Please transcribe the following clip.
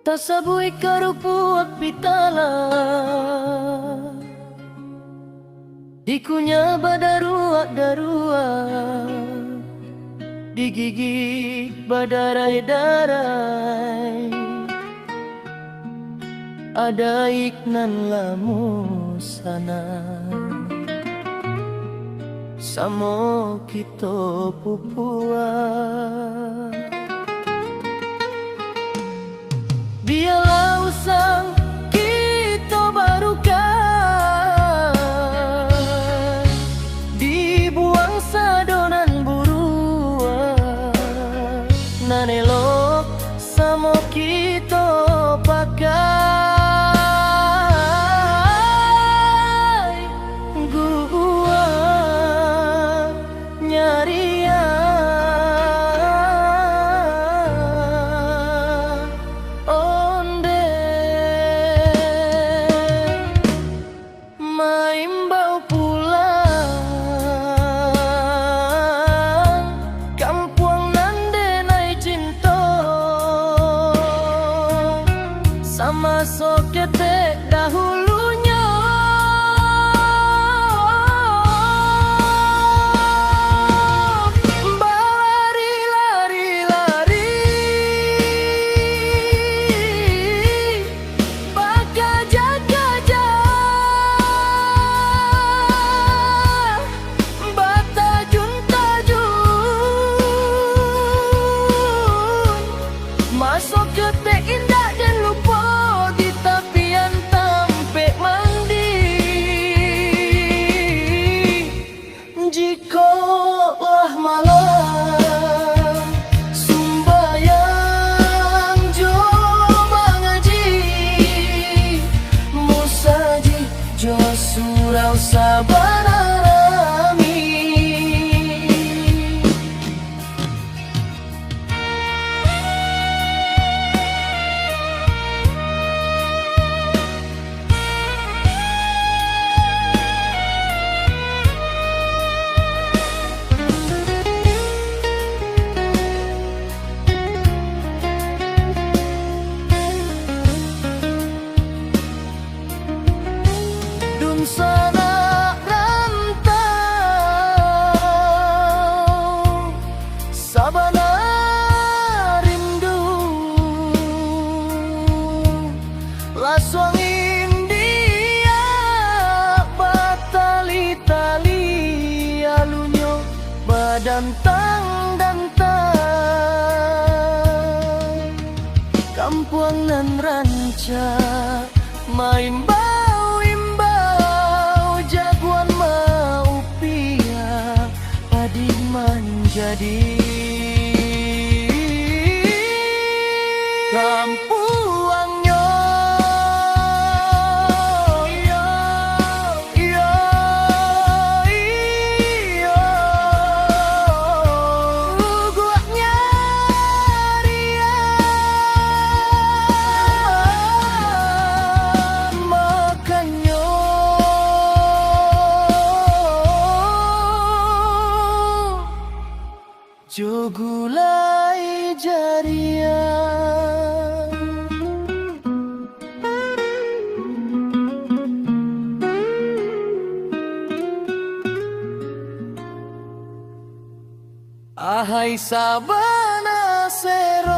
Tasabui karupuak pitala dikunya badarua digigit badarai-darai ada iknan lamusana samo kito pupua biarlah usang kita barukan dibuang sadonan buruan nanelok samo kita pakai gua nyaria maimbau pulang kampung nande nai cinta sama sokete dahulunya balari lari-lari baka jaga-jaga masuk ke indah dan lupa di tepian tampe mandi jikalah malam sumbayang jo mengaji musaji jo surau sabanarami sana rantau sabana rindu laswang India batali-tali alunyo badantang-dantang kampuang nan ranca maimbau jadi kampuangnya iya iya iya gua nyaria makanya jogulai jarian ahai sabana sero